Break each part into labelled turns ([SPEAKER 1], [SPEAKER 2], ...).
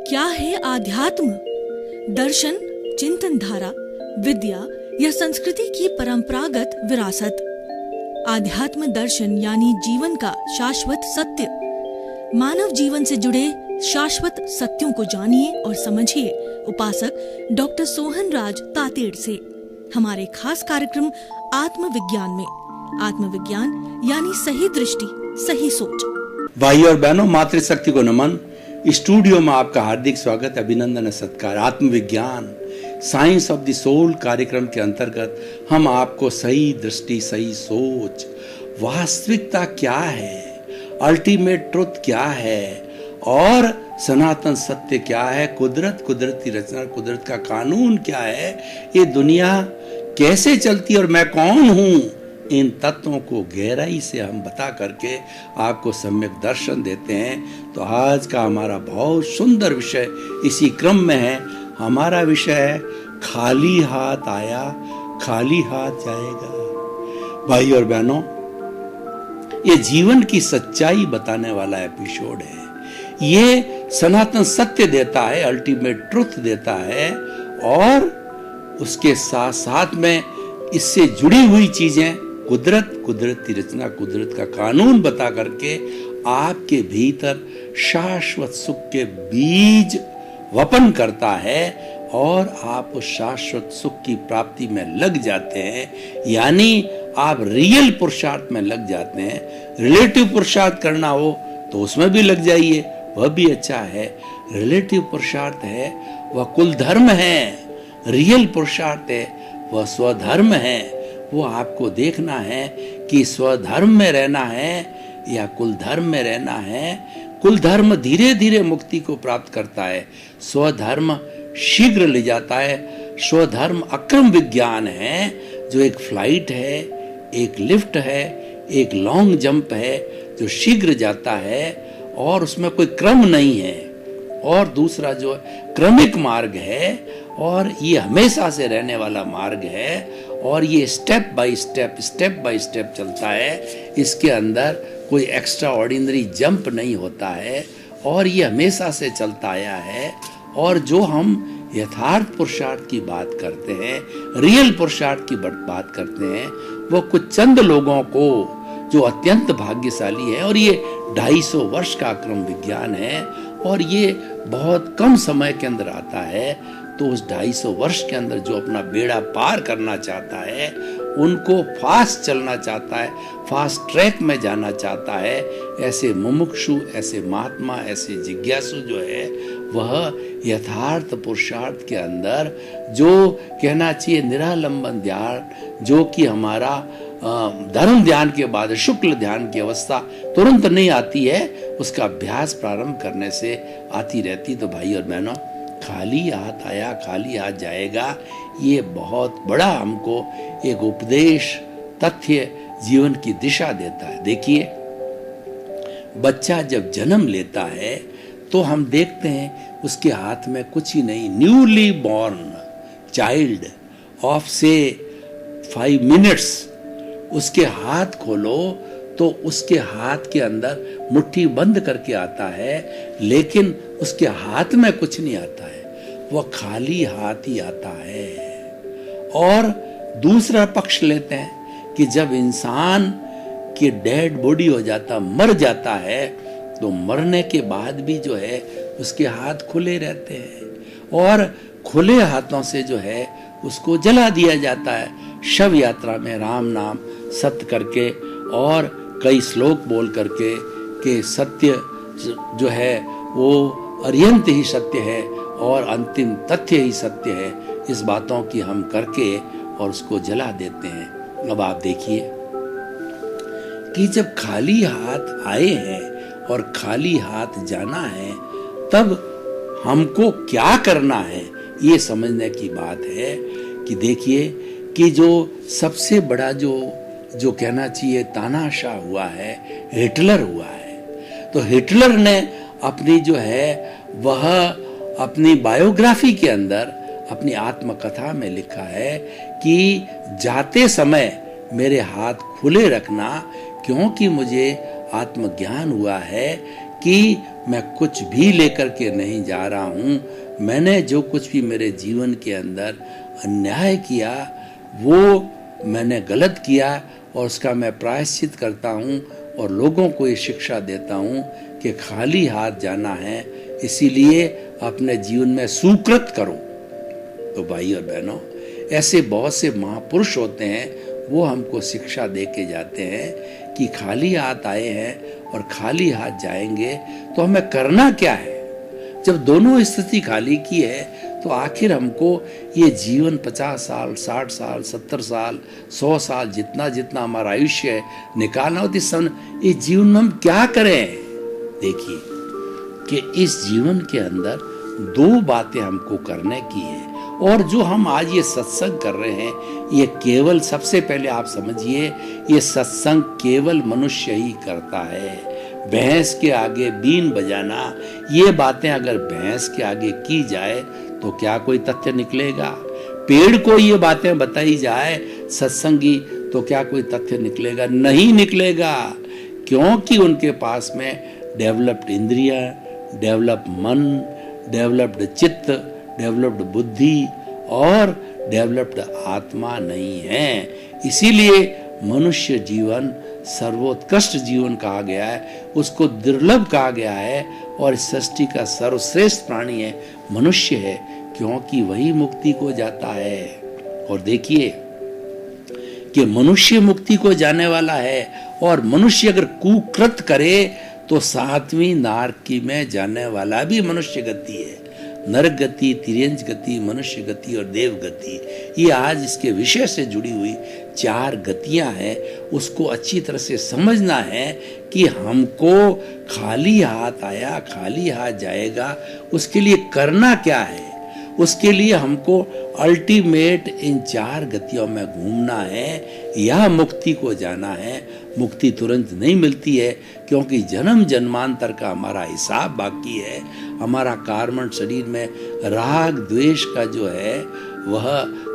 [SPEAKER 1] क्या है आध्यात्म? दर्शन, चिंतन धारा, विद्या या संस्कृति की परंपरागत विरासत। आध्यात्म दर्शन यानी जीवन का शाश्वत सत्य। मानव जीवन से जुड़े शाश्वत सत्यों को जानिए और समझिए उपासक डॉक्टर सोहन राज तातेड़ से हमारे खास कार्यक्रम आत्मविज्ञान में। आत्मविज्ञान यानी सही दृष्टि, सही सोच।
[SPEAKER 2] भाई और बहनों, मातृशक्ति को नमन। स्टूडियो में आपका हार्दिक स्वागत, अभिनंदन और सत्कार। आत्मविज्ञान साइंस ऑफ द सोल कार्यक्रम के अंतर्गत हम आपको सही दृष्टि, सही सोच, वास्तविकता क्या है, अल्टीमेट ट्रुथ क्या है और सनातन सत्य क्या है, कुदरत, कुदरती रचना, कुदरत का कानून क्या है, ये दुनिया कैसे चलती और मैं कौन हूं, इन तत्वों को गहराई से हम बता करके आपको सम्यक दर्शन देते हैं। तो आज का हमारा बहुत सुंदर विषय इसी क्रम में है। हमारा विषय है खाली हाथ आया, खाली हाथ जाएगा। भाई और बहनों, ये जीवन की सच्चाई बताने वाला एपिसोड है। ये सनातन सत्य देता है, अल्टीमेट ट्रुथ देता है और उसके साथ साथ में इससे जुड़ी हुई चीजें, कुदरत, कुदरती रचना, कुदरत का कानून बता करके आपके भीतर शाश्वत सुख के बीज वपन करता है और आप उस शाश्वत सुख की प्राप्ति में लग जाते हैं। यानी आप रियल पुरुषार्थ में लग जाते हैं। रिलेटिव पुरुषार्थ करना हो तो उसमें भी लग जाइए, वह भी अच्छा है। रिलेटिव पुरुषार्थ है वह कुल धर्म है, रियल पुरुषार्थ है वह स्वधर्म है। वो आपको देखना है कि स्वधर्म में रहना है या कुल धर्म में रहना है। कुल धर्म धीरे धीरे मुक्ति को प्राप्त करता है, स्वधर्म शीघ्र ले जाता है। स्वधर्म अक्रम विज्ञान है, जो एक फ्लाइट है, एक लिफ्ट है, एक लॉन्ग जंप है जो शीघ्र जाता है और उसमें कोई क्रम नहीं है। और दूसरा जो क्रमिक मार्ग है और ये हमेशा से रहने वाला मार्ग है और ये स्टेप बाय स्टेप चलता है। इसके अंदर कोई एक्स्ट्रा ऑर्डिनरी जंप नहीं होता है और ये हमेशा से चलता आया है। और जो हम यथार्थ पुरुषार्थ की बात करते हैं, रियल पुरुषार्थ की बात करते हैं, वो कुछ चंद लोगों को जो अत्यंत भाग्यशाली है। और ये 250 वर्ष का क्रम विज्ञान है और ये बहुत कम समय के अंदर आता है। तो उस 250 वर्ष के अंदर जो अपना बेड़ा पार करना चाहता है, उनको फास्ट चलना चाहता है, फास्ट ट्रैक में जाना चाहता है, ऐसे मुमुक्षु, ऐसे महात्मा, ऐसे जिज्ञासु जो है वह यथार्थ पुरुषार्थ के अंदर जो कहना चाहिए निरालंबन ध्यान, जो कि हमारा धर्म ध्यान के बाद शुक्ल ध्यान की अवस्था तुरंत नहीं आती है, उसका अभ्यास प्रारंभ करने से आती रहती। तो भाई और बहनों, खाली हाथ आया, खाली हाथ जाएगा, ये बहुत बड़ा हमको एक उपदेश, तथ्य, जीवन की दिशा देता है। देखिए, बच्चा जब जन्म लेता है तो हम देखते हैं उसके हाथ में कुछ ही नहीं। न्यूली बॉर्न चाइल्ड ऑफ से 5 मिनट्स, उसके हाथ खोलो तो उसके हाथ के अंदर मुट्ठी बंद करके आता है, लेकिन उसके हाथ में कुछ नहीं आता है, वह खाली हाथ ही आता है। और दूसरा पक्ष लेते हैं कि जब इंसान की डेड बॉडी हो जाता, मर जाता है, तो मरने के बाद भी जो है उसके हाथ खुले रहते हैं और खुले हाथों से जो है उसको जला दिया जाता है। शव यात्रा में राम नाम सत्य करके और कई श्लोक बोल करके कि सत्य जो है वो अर्यंत ही सत्य है और अंतिम तथ्य ही सत्य है, इस बातों की हम करके और उसको जला देते हैं। अब आप देखिए कि जब खाली हाथ आए हैं और खाली हाथ जाना है, तब हमको क्या करना है, ये समझने की बात है। कि देखिए कि जो सबसे बड़ा जो कहना चाहिए तानाशाह हुआ है, हिटलर हुआ है। तो हिटलर ने अपनी जो है वह अपनी बायोग्राफी के अंदर, अपनी आत्मकथा में लिखा है कि जाते समय मेरे हाथ खुले रखना, क्योंकि मुझे आत्मज्ञान हुआ है कि मैं कुछ भी लेकर के नहीं जा रहा हूँ। मैंने जो कुछ भी मेरे जीवन के अंदर अन्याय किया, वो मैंने गलत किया और उसका मैं प्रायश्चित करता हूँ और लोगों को ये शिक्षा देता हूँ कि खाली हाथ जाना है, इसीलिए अपने जीवन में सुकृत करो। तो भाई और बहनों, ऐसे बहुत से महापुरुष होते हैं, वो हमको शिक्षा दे के जाते हैं कि खाली हाथ आए हैं और खाली हाथ जाएंगे तो हमें करना क्या है। जब दोनों स्थिति खाली की है तो आखिर हमको ये जीवन 50 साल, 60 साल, 70 साल, 100 साल, जितना जितना हमारा आयुष्य है निकालना होती, इस जीवन में हम क्या करें। देखिए कि इस जीवन के अंदर 2 बातें हमको करने की है, और जो हम आज ये सत्संग कर रहे हैं, ये केवल, सबसे पहले आप समझिए, ये सत्संग केवल मनुष्य ही करता है। भैंस के आगे बीन बजाना, ये बातें अगर भैंस के आगे की जाए तो क्या कोई तथ्य निकलेगा? पेड़ को ये बातें बताई जाए सत्संगी तो क्या कोई तथ्य निकलेगा? नहीं निकलेगा, क्योंकि उनके पास में डेवलप्ड इंद्रियां, डेवलप मन, डेवलप्ड चित्त, डेवलप्ड बुद्धि और डेवलप्ड आत्मा नहीं है। इसीलिए मनुष्य जीवन सर्वोत्कृष्ट जीवन कहा गया है, उसको दुर्लभ कहा गया है, और इस सृष्टि का सर्वश्रेष्ठ प्राणी है मनुष्य है, क्योंकि वही मुक्ति को जाता है। और देखिए कि मनुष्य मुक्ति को जाने वाला है, और मनुष्य अगर कुकृत करे तो 7वीं नारकी में जाने वाला भी मनुष्य गति है। नरक गति, तिर्यंच गति, मनुष्य गति और देव गति, ये आज इसके विषय से जुड़ी हुई 4 गतियां हैं। उसको अच्छी तरह से समझना है कि हमको खाली हाथ आया, खाली हाथ जाएगा, उसके लिए करना क्या है। उसके लिए हमको अल्टीमेट इन 4 गतियों में घूमना है, या मुक्ति को जाना है। मुक्ति तुरंत नहीं मिलती है, क्योंकि जन्म जन्मांतर का हमारा हिसाब बाकी है। हमारा कार्बन शरीर में राग द्वेष का जो है वह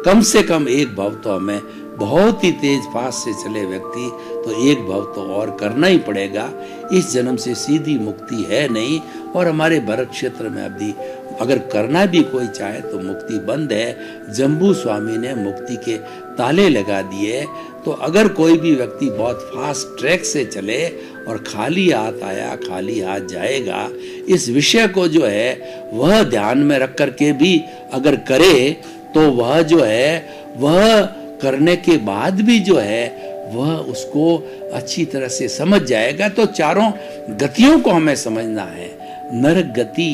[SPEAKER 2] कम से कम 1 भव तो हमें, बहुत ही तेज फास्ट से चले व्यक्ति तो 1 भव तो और करना ही पड़ेगा। इस जन्म से सीधी मुक्ति है नहीं, और हमारे भरत क्षेत्र में अभी अगर करना भी कोई चाहे तो मुक्ति बंद है। जम्बू स्वामी ने मुक्ति के ताले लगा दिए। तो अगर कोई भी व्यक्ति बहुत फास्ट ट्रैक से चले और खाली हाथ आया खाली हाथ जाएगा, इस विषय को जो है वह ध्यान में रख करके भी अगर करे तो वह जो है वह करने के बाद भी जो है वह उसको अच्छी तरह से समझ जाएगा। तो 4 गतियों को हमें समझना है। नरक गति,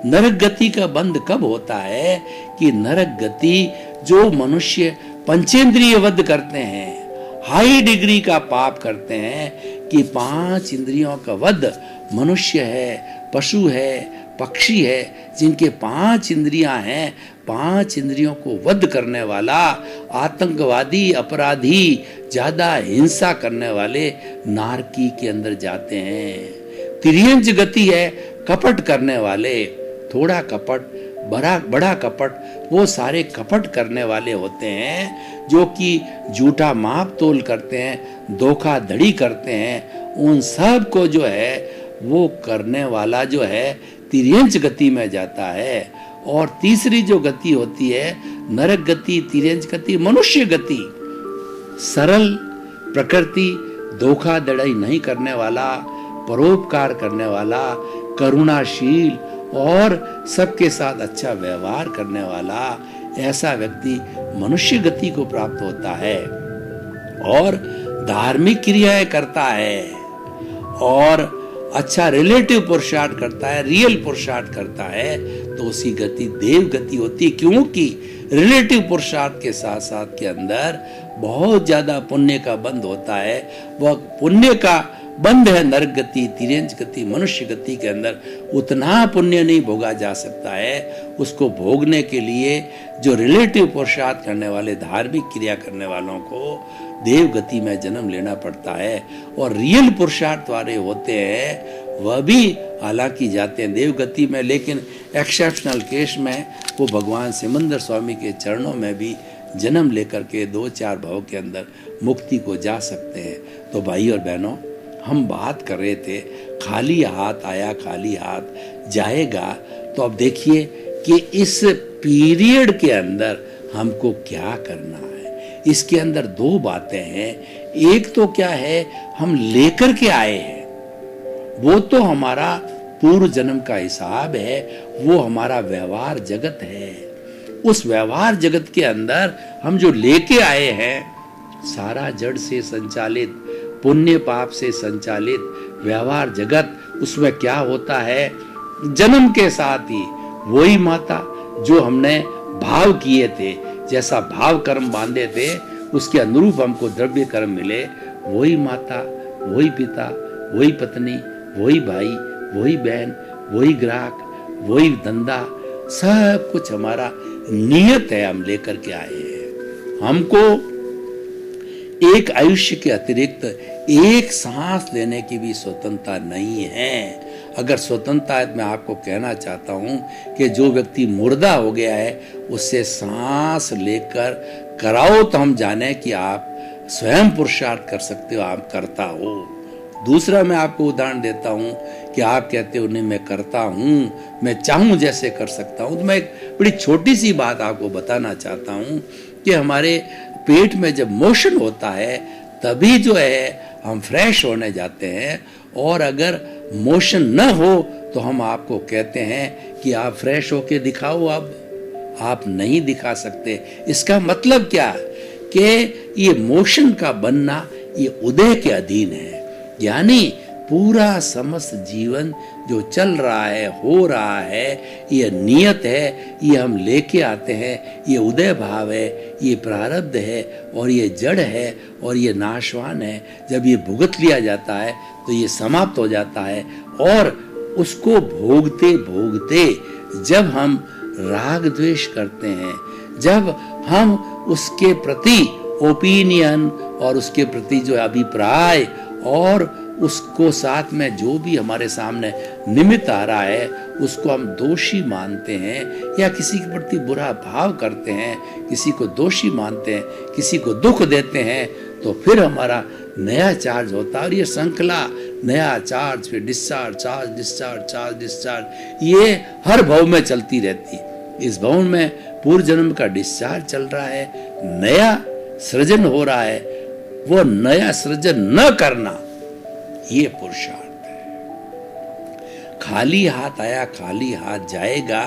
[SPEAKER 2] नरक गति का बंध कब होता है कि नरक गति जो मनुष्य पंचेंद्रिय वध करते हैं, हाई डिग्री का पाप करते हैं कि 5 इंद्रियों का वध, मनुष्य है, पशु है, पक्षी है, जिनके 5 इंद्रियां हैं, 5 इंद्रियों को वध करने वाला आतंकवादी, अपराधी, ज्यादा हिंसा करने वाले नारकी के अंदर जाते हैं। तिर्यंच गति है कपट करने वाले, थोड़ा कपट, बड़ा कपट, वो सारे कपट करने वाले होते हैं जो कि झूठा माप तोल करते हैं, धोखाधड़ी करते हैं। उन सब को जो है वो करने वाला जो है तिर्यंच गति में जाता है। और तीसरी जो गति होती है नरक गति, तिर्यंच गति, मनुष्य गति, सरल प्रकृति, धोखाधड़ी नहीं करने वाला, परोपकार करने वाला, करुणाशील और सबके साथ अच्छा व्यवहार करने वाला, ऐसा व्यक्ति मनुष्य गति को प्राप्त होता है और धार्मिक क्रियाएं करता है और अच्छा रिलेटिव पुरुषार्थ करता है, रियल पुरुषार्थ करता है, तो उसी गति देव गति होती है। क्योंकि रिलेटिव पुरुषार्थ के साथ साथ के अंदर बहुत ज्यादा पुण्य का बंध होता है। वह पुण्य का बंध है नरक गति, तिर्यंच गति, मनुष्य गति के अंदर उतना पुण्य नहीं भोगा जा सकता है। उसको भोगने के लिए जो रिलेटिव पुरुषार्थ करने वाले, धार्मिक क्रिया करने वालों को देव गति में जन्म लेना पड़ता है। और रियल पुरुषार्थ वाले होते हैं वह भी हालांकि जाते हैं देव गति में, लेकिन एक्सेप्शनल केस में वो भगवान सिमंदर स्वामी के चरणों में भी जन्म लेकर के 2-4 भव के अंदर मुक्ति को जा सकते हैं। तो भाई और बहनों, हम बात कर रहे थे खाली हाथ आया खाली हाथ जाएगा। तो अब देखिए कि इस पीरियड के अंदर हमको क्या करना है। इसके अंदर दो बातें हैं। एक तो क्या है, हम लेकर के आए हैं, वो तो हमारा पूर्व जन्म का हिसाब है, वो हमारा व्यवहार जगत है। उस व्यवहार जगत के अंदर हम जो लेके आए हैं, सारा जड़ से संचालित, पुण्य पाप से संचालित व्यवहार जगत, उसमें क्या होता है, जन्म के साथ ही वही माता जो हमने भाव किए थे, जैसा भाव कर्म बांधे थे, उसके अनुरूप हमको द्रव्य कर्म मिले, वही माता, वही पिता, वही पत्नी, वही भाई, वही बहन, वही ग्राहक, वही धंधा, सब कुछ हमारा नियत है, हम लेकर के आए हैं। हमको एक आयुष्य के अतिरिक्त एक सांस लेने की भी स्वतंत्रता नहीं है। अगर स्वतंत्रता है, मैं आपको कहना चाहता हूं कि जो व्यक्ति मुर्दा हो गया है, उससे सांस लेकर कराओ तो हम जाने कि आप स्वयं पुरुषार्थ कर सकते हो, आप करता हो। दूसरा मैं आपको उदाहरण देता हूं कि आप कहते हो नहीं मैं करता हूं, मैं चाहूं जैसे कर सकता हूं। तो मैं एक बड़ी छोटी सी बात आपको बताना चाहता हूं कि हमारे पेट में जब मोशन होता है तभी जो है हम फ्रेश होने जाते हैं, और अगर मोशन न हो तो हम आपको कहते हैं कि आप फ्रेश होके दिखाओ। अब आप नहीं दिखा सकते। इसका मतलब क्या कि ये मोशन का बनना ये उदय के अधीन है, यानी पूरा समस्त जीवन जो चल रहा है, हो रहा है, ये नियत है, ये हम लेके आते हैं, ये उदय भाव है, ये प्रारब्ध है, और ये जड़ है, और ये नाशवान है। जब ये भुगत लिया जाता है तो ये समाप्त हो जाता है, और उसको भोगते भोगते जब हम राग द्वेष करते हैं, जब हम उसके प्रति ओपिनियन और उसके प्रति जो अभिप्राय और उसको साथ में जो भी हमारे सामने निमित्त आ रहा है उसको हम दोषी मानते हैं, या किसी के प्रति बुरा भाव करते हैं, किसी को दोषी मानते हैं, किसी को दुख देते हैं, तो फिर हमारा नया चार्ज होता है। और ये श्रृंखला नया चार्ज, फिर discharge, charge, discharge, charge, discharge, ये हर भाव में चलती रहती है। इस भाव में पूर्व जन्म का डिस्चार्ज चल रहा है, नया सृजन हो रहा है। वो नया सृजन न करना ये पुरुषार्थ है। खाली हाथ आया खाली हाथ जाएगा,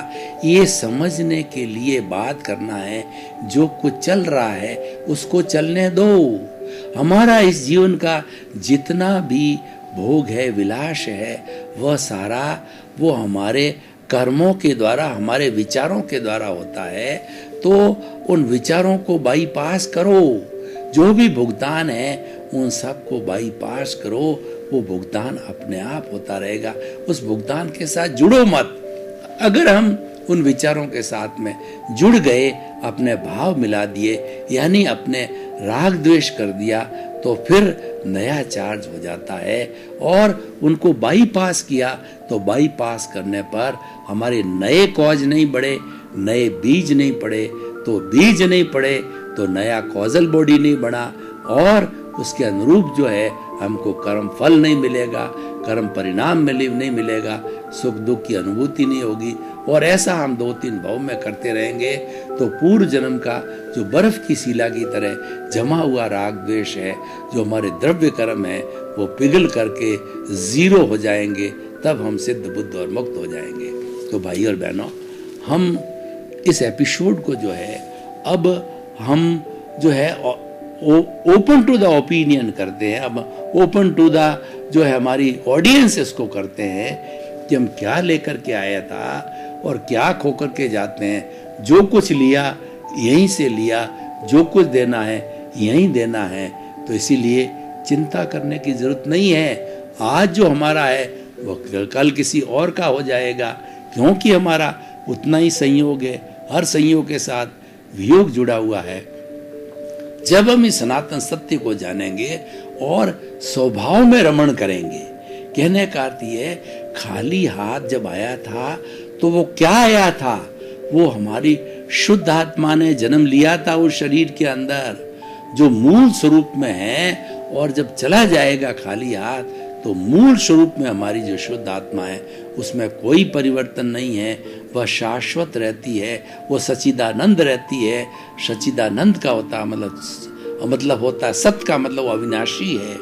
[SPEAKER 2] ये समझने के लिए बात करना है। जो कुछ चल रहा है उसको चलने दो। हमारा इस जीवन का जितना भी भोग है, विलास है, वह सारा वो हमारे कर्मों के द्वारा, हमारे विचारों के द्वारा होता है। तो उन विचारों को बाईपास करो। जो भी भुगतान है उन सब को बाईपास करो। वो भुगतान अपने आप होता रहेगा। उस भुगतान के साथ जुड़ो मत। अगर हम उन विचारों के साथ में जुड़ गए, अपने भाव मिला दिए, यानी अपने राग द्वेष कर दिया, तो फिर नया चार्ज हो जाता है। और उनको बाईपास किया तो बाईपास करने पर हमारे नए कॉज नहीं बढ़े, नए बीज नहीं पड़े, तो बीज नहीं पड़े तो नया कॉजल बॉडी नहीं बना, और उसके अनुरूप जो है हमको कर्म फल नहीं मिलेगा, कर्म परिणाम नहीं मिलेगा, सुख दुख की अनुभूति नहीं होगी। और ऐसा हम 2-3 भाव में करते रहेंगे तो पूर्व जन्म का जो बर्फ की शिला की तरह जमा हुआ राग द्वेष है, जो हमारे द्रव्य कर्म है, वो पिघल करके जीरो हो जाएंगे। तब हम सिद्ध बुद्ध और मुक्त हो जाएंगे। तो भाई और बहनों, हम इस एपिसोड को जो है अब हम जो है ओपन टू द ओपिनियन करते हैं। अब ओपन टू द जो है हमारी ऑडियंस इसको करते हैं कि हम क्या लेकर के आया था और क्या खोकर के जाते हैं। जो कुछ लिया यहीं से लिया, जो कुछ देना है यहीं देना है। तो इसीलिए चिंता करने की जरूरत नहीं है। आज जो हमारा है वो कल किसी और का हो जाएगा, क्योंकि हमारा उतना ही संयोग है। हर संयोग के साथ वियोग जुड़ा हुआ है। जब हम इस सनातन सत्य को जानेंगे और स्वभाव में रमण करेंगे, कहने का अर्थ ये, खाली हाथ जब आया था तो वो क्या आया था? वो हमारी शुद्ध आत्मा ने जन्म लिया था उस शरीर के अंदर जो मूल स्वरूप में है। और जब चला जाएगा खाली हाथ तो मूल स्वरूप में हमारी जो शुद्ध आत्मा है उसमें कोई परिवर्तन नहीं है, वह शाश्वत रहती है, वो सच्चिदानंद रहती है। सच्चिदानंद का होता मतलब होता है सत्य का मतलब वो अविनाशी है,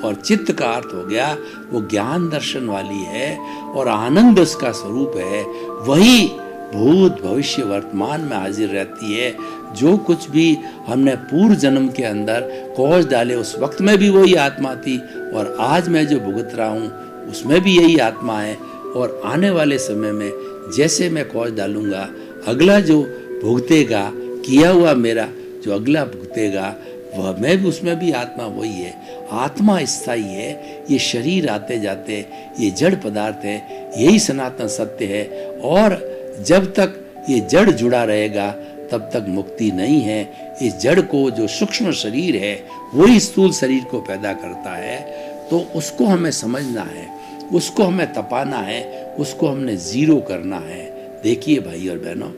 [SPEAKER 2] और चित्त का अर्थ हो गया वो ज्ञान दर्शन वाली है, और आनंद उसका स्वरूप है। वही भूत भविष्य वर्तमान में हाजिर रहती है। जो कुछ भी हमने पूर्व जन्म के अंदर कोष डाले उस वक्त में भी वही आत्मा थी, और आज मैं जो भुगत रहा हूँ उसमें भी यही आत्मा है। और आने वाले समय में जैसे मैं कोष डालूंगा, अगला जो भुगतेगा, किया हुआ मेरा जो अगला भुगतेगा, वह मैं भी उसमें भी आत्मा वही है। आत्मा स्थायी है, ये शरीर आते जाते, ये जड़ पदार्थ है, यही सनातन सत्य है। और जब तक ये जड़ जुड़ा रहेगा तब तक मुक्ति नहीं है। इस जड़ को जो सूक्ष्म शरीर है वही स्थूल शरीर को पैदा करता है। तो उसको हमें समझना है, उसको हमें तपाना है, उसको हमने जीरो करना है। देखिए भाई और बहनों,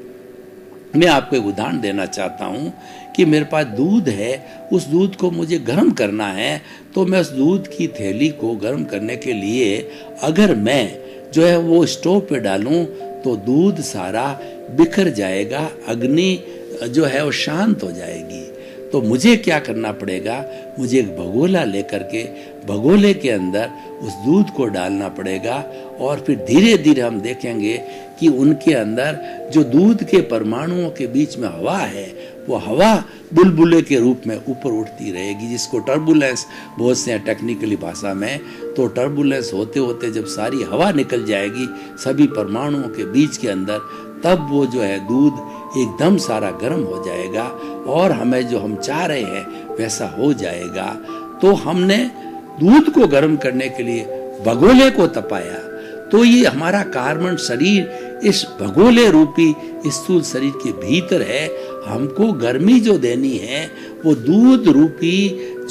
[SPEAKER 2] मैं आपको एक उदाहरण देना चाहता हूँ कि मेरे पास दूध है, उस दूध को मुझे गर्म करना है, तो मैं उस दूध की थैली को गर्म करने के लिए अगर मैं जो है वो स्टोव पे डालूं तो दूध सारा बिखर जाएगा, अग्नि जो है वो शांत हो जाएगी। तो मुझे क्या करना पड़ेगा, मुझे एक भगोला लेकर के भगोले के अंदर उस दूध को डालना पड़ेगा, और फिर धीरे धीरे हम देखेंगे कि उनके अंदर जो दूध के परमाणुओं के बीच में हवा है, वो हवा बुलबुले के रूप में ऊपर उठती रहेगी, जिसको टर्बुलेंस बोलते हैं टेक्निकली भाषा में। तो टर्बुलेंस होते होते जब सारी हवा निकल जाएगी सभी परमाणुओं के बीच के अंदर, तब वो जो है दूध एकदम सारा गर्म हो जाएगा, और हमें जो हम चाह रहे हैं वैसा हो जाएगा। तो हमने दूध को गर्म करने के लिए भगोले को तपाया, तो ये हमारा कार्बन शरीर इस भगोले रूपी स्थूल शरीर के भीतर है। हमको गर्मी जो देनी है वो दूध रूपी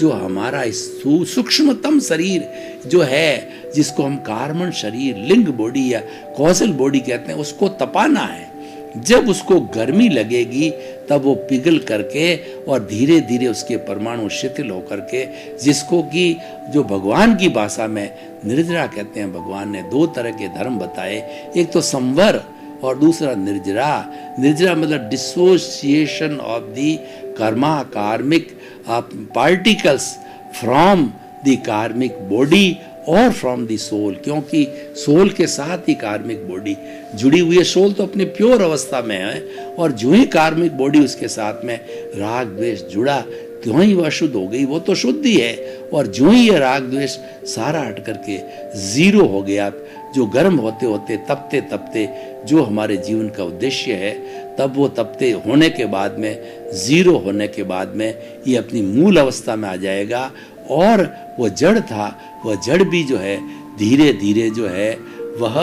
[SPEAKER 2] जो हमारा सूक्ष्मतम शरीर जो है, जिसको हम कार्बन शरीर, लिंग बॉडी या कौशल बॉडी कहते हैं, उसको तपाना है। जब उसको गर्मी लगेगी तब वो पिघल करके और धीरे धीरे उसके परमाणु शिथिल होकर के, जिसको कि जो भगवान की भाषा में निर्जरा कहते हैं। भगवान ने दो तरह के धर्म बताए, एक तो संवर और दूसरा निर्जरा। निर्जरा मतलब डिसोसिएशन ऑफ द कर्मा, कार्मिक पार्टिकल्स फ्रॉम द कार्मिक बॉडी और फ्रॉम द सोल, क्योंकि सोल के साथ ही कार्मिक बॉडी जुड़ी हुई है। सोल तो अपनी प्योर अवस्था में है, और जो ही कार्मिक बॉडी उसके साथ में राग द्वेष जुड़ा, क्यों ही वह शुद्ध हो गई, वो तो शुद्ध ही है। और जो ही ये राग द्वेष सारा हट करके जीरो हो गया, जो गर्म होते होते तपते तपते जो हमारे जीवन का उद्देश्य है, तब वो तपते होने के बाद में, जीरो होने के बाद में ये अपनी मूल अवस्था में आ जाएगा। और वो जड़ था, वह जड़ भी जो है धीरे धीरे जो है वह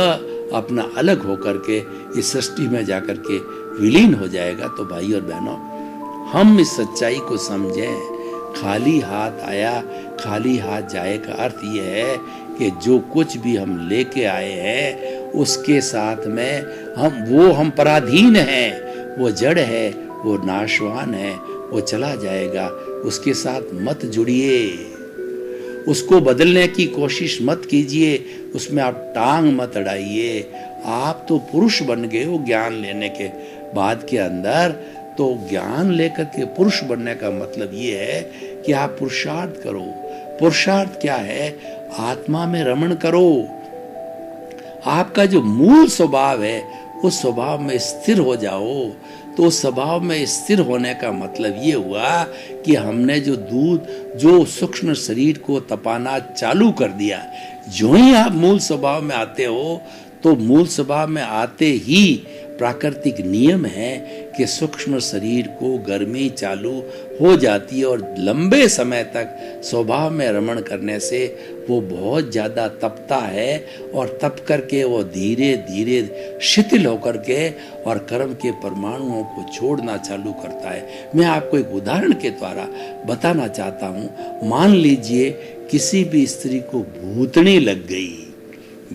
[SPEAKER 2] अपना अलग होकर के इस सृष्टि में जाकर के विलीन हो जाएगा। तो भाई और बहनों, हम इस सच्चाई को समझें। खाली हाथ आया खाली हाथ जाए का अर्थ यह है कि जो कुछ भी हम लेके आए हैं उसके साथ में हम पराधीन हैं। वो जड़ है, वो नाशवान है, वो चला जाएगा, उसके साथ मत जुड़िए, उसको बदलने की कोशिश मत कीजिए, उसमें आप टांग मत अड़ाइए। आप तो पुरुष बन गए हो ज्ञान लेने के बाद के अंदर। तो ज्ञान लेकर के पुरुष बनने का मतलब ये है कि आप पुरुषार्थ करो। पुरुषार्थ क्या है? आत्मा में रमण करो। आपका जो मूल स्वभाव है उस स्वभाव में स्थिर हो जाओ। तो उस स्वभाव में स्थिर होने का मतलब ये हुआ कि हमने जो सूक्ष्म शरीर को तपाना चालू कर दिया। जो ही आप मूल स्वभाव में आते हो, तो मूल स्वभाव में आते ही प्राकृतिक नियम है कि सूक्ष्म शरीर को गर्मी चालू हो जाती है, और लंबे समय तक स्वभाव में रमण करने से वो बहुत ज़्यादा तपता है, और तप करके वो धीरे धीरे शिथिल होकर के और कर्म के परमाणुओं को छोड़ना चालू करता है। मैं आपको एक उदाहरण के द्वारा बताना चाहता हूँ। मान लीजिए किसी भी स्त्री को भूतनी लग गई।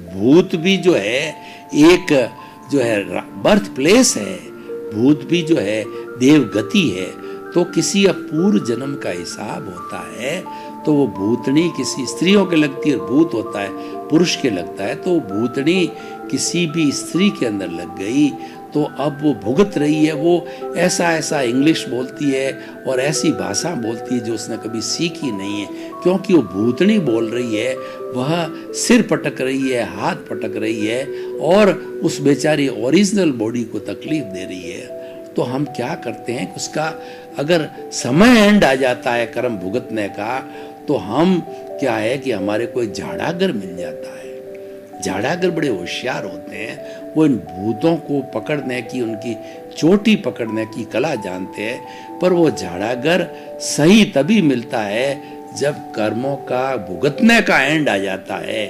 [SPEAKER 2] भूत भी जो है एक जो है बर्थ प्लेस है, भूत भी जो है देव गति है। तो किसी अपूर्व जन्म का हिसाब होता है। तो वो भूतनी किसी स्त्रियों के लगती है, भूत होता है पुरुष के लगता है, तो भूतनी किसी भी स्त्री के अंदर लग गई तो अब वो भुगत रही है। वो ऐसा ऐसा इंग्लिश बोलती है और ऐसी भाषा बोलती है जो उसने कभी सीखी नहीं है, क्योंकि वो भूतनी बोल रही है, वह सिर पटक रही है, हाथ पटक रही है और उस बेचारी ओरिजिनल बॉडी को तकलीफ दे रही है। तो हम क्या करते हैं, उसका अगर समय एंड आ जाता है कर्म भुगतने का, तो हम क्या है कि हमारे कोई झाड़ागर मिल जाता है। झाड़ागर बड़े होशियार होते हैं, वो इन भूतों को पकड़ने की, उनकी चोटी पकड़ने की कला जानते हैं। पर वो झाड़ागर सही तभी मिलता है जब कर्मों का भुगतने का एंड आ जाता है,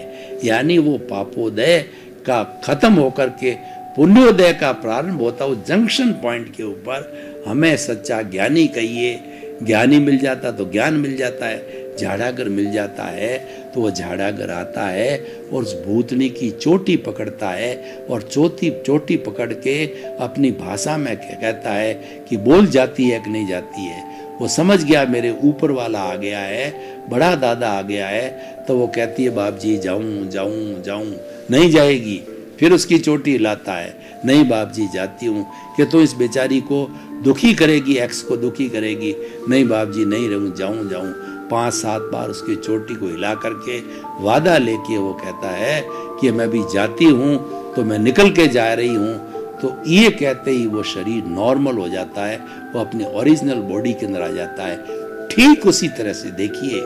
[SPEAKER 2] यानी वो पापोदय का खत्म होकर के पुण्योदय का प्रारंभ होता है। उस जंक्शन पॉइंट के ऊपर हमें सच्चा ज्ञानी कहिए, ज्ञानी मिल जाता तो ज्ञान मिल जाता है, झाड़ागर मिल जाता है तो वो झाड़ागर आता है और उस भूतनी की चोटी पकड़ता है और चोटी पकड़ के अपनी भाषा में कहता है कि बोल जाती है कि नहीं जाती है। वो समझ गया मेरे ऊपर वाला आ गया है, बड़ा दादा आ गया है, तो वो कहती है बाप जी जाऊं जाऊं जाऊं, नहीं जाएगी। फिर उसकी चोटी हिलाता है, नहीं बाप जी जाती हूँ, कि तो इस बेचारी को दुखी करेगी, एक्स को दुखी करेगी, नहीं बाप जी नहीं रहूँ, जाऊं जाऊं। 5-7 बार उसकी चोटी को हिला करके वादा लेके वो कहता है कि मैं भी जाती हूँ, तो मैं निकल के जा रही हूँ। तो ये कहते ही वो शरीर नॉर्मल हो जाता है, वो अपनी ओरिजिनल बॉडी के अंदर आ जाता है। ठीक उसी तरह से देखिए,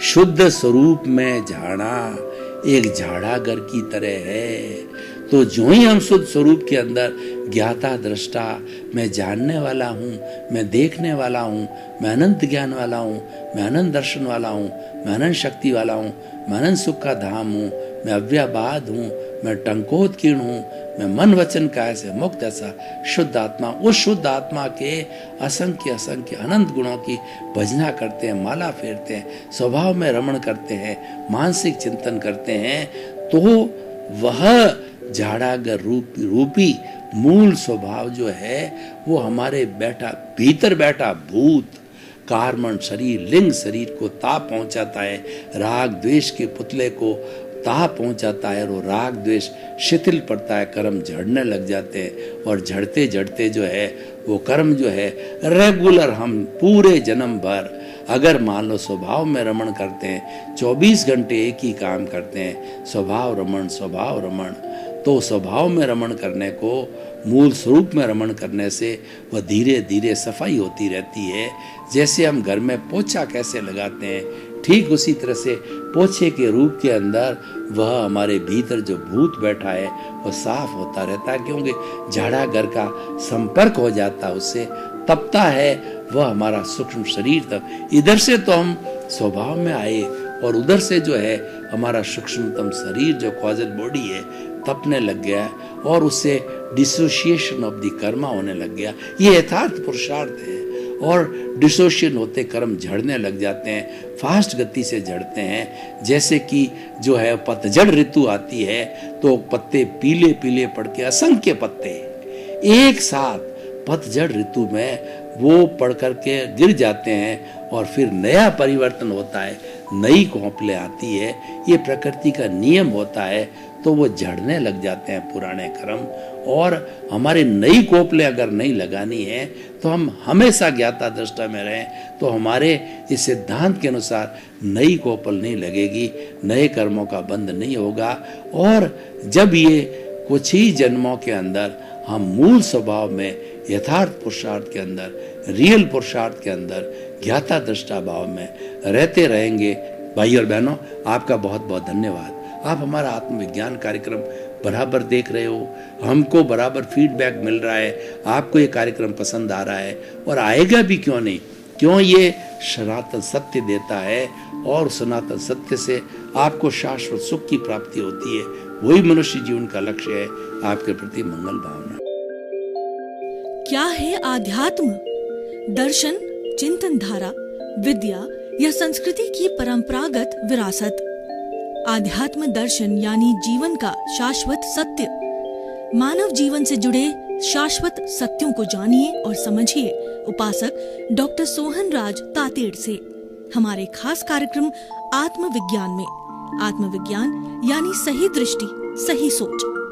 [SPEAKER 2] शुद्ध स्वरूप में झाड़ा एक झाड़ागर की तरह है। तो जो ही हम शुद्ध स्वरूप के अंदर ज्ञाता दृष्टा, मैं जानने वाला हूँ, मैं देखने वाला हूँ, मैं अनंत ज्ञान वाला हूँ, मैं अनंत दर्शन वाला हूँ, मैं अनंत शक्ति वाला हूँ, मैं अनंत सुख का धाम हूँ, मैं अव्याबाद हूँ, मैं टंकोत्कीर्ण हूँ, मैं मन वचन काया से मुक्त ऐसा शुद्ध आत्मा, उस शुद्ध आत्मा के असंख्य असंख्य अनंत गुणों की भजना करते हैं, माला फेरते हैं, स्वभाव में रमण करते हैं, मानसिक चिंतन करते हैं, तो वह झाड़ागर रूपी मूल स्वभाव जो है वो हमारे भीतर बैठा भूत कार्मण शरीर, लिंग शरीर को ताप पहुंचाता है, राग द्वेष के पुतले को ताप पहुंचाता है, और राग द्वेष शिथिल पड़ता है, कर्म झड़ने लग जाते हैं, और झड़ते झड़ते जो है वो कर्म जो है रेगुलर हम पूरे जन्म भर अगर मान लो स्वभाव में रमण करते हैं, 24 घंटे एक ही काम करते हैं, स्वभाव रमण, तो स्वभाव में रमण करने को मूल स्वरूप में रमण करने से वह धीरे धीरे सफाई होती रहती है। जैसे हम घर में पोछा कैसे लगाते हैं, ठीक उसी तरह से पोछे के रूप के अंदर वह हमारे भीतर जो भूत बैठा है वह साफ होता रहता है, क्योंकि झाड़ागर का संपर्क हो जाता है, उससे तपता है वह हमारा सूक्ष्म शरीर तक। इधर से तो हम स्वभाव में आए और उधर से जो है हमारा सूक्ष्मतम शरीर जो कॉजल बॉडी है तपने लग गया और उससे डिसोसिएशन ऑफ द कर्मा होने लग गया। ये यथार्थ पुरुषार्थ है, और डिसोसिएशन होते कर्म झड़ने लग जाते हैं, फास्ट गति से झड़ते हैं। जैसे कि जो है पतझड़ ऋतु आती है तो पत्ते पीले पीले पड़ के, असंख्य पत्ते एक साथ पतझड़ ऋतु में वो पड़ करके गिर जाते हैं और फिर नया परिवर्तन होता है, नई कोपले आती है। ये प्रकृति का नियम होता है, तो वो झड़ने लग जाते हैं पुराने कर्म, और हमारे नई कोपले अगर नहीं लगानी है तो हम हमेशा ज्ञाता दृष्टा में रहें, तो हमारे इस सिद्धांत के अनुसार नई कोपल नहीं लगेगी, नए कर्मों का बंध नहीं होगा। और जब ये कुछ ही जन्मों के अंदर हम मूल स्वभाव में, यथार्थ पुरुषार्थ के अंदर, रियल पुरुषार्थ के अंदर ज्ञाता दृष्टा भाव में रहते रहेंगे। भाई और बहनों, आपका बहुत बहुत धन्यवाद। आप हमारा आत्मविज्ञान कार्यक्रम बराबर देख रहे हो, हमको बराबर फीडबैक मिल रहा है, आपको ये कार्यक्रम पसंद आ रहा है, और आएगा भी क्यों नहीं, क्यों ये सनातन सत्य देता है, और सनातन सत्य से आपको शाश्वत सुख की प्राप्ति होती है। वही मनुष्य जीवन का लक्ष्य है, आपके प्रति मंगल भावना।
[SPEAKER 1] क्या है आध्यात्म? दर्शन, चिंतन धारा, विद्या या संस्कृति की परंपरागत विरासत। आध्यात्म दर्शन यानी जीवन का शाश्वत सत्य। मानव जीवन से जुड़े शाश्वत सत्यों को जानिए और समझिए उपासक डॉक्टर सोहन राज तातेड़ से। हमारे खास कार्यक्रम आत्मविज्ञान में। आत्मविज्ञान यानी सही दृष्टि, सही सोच।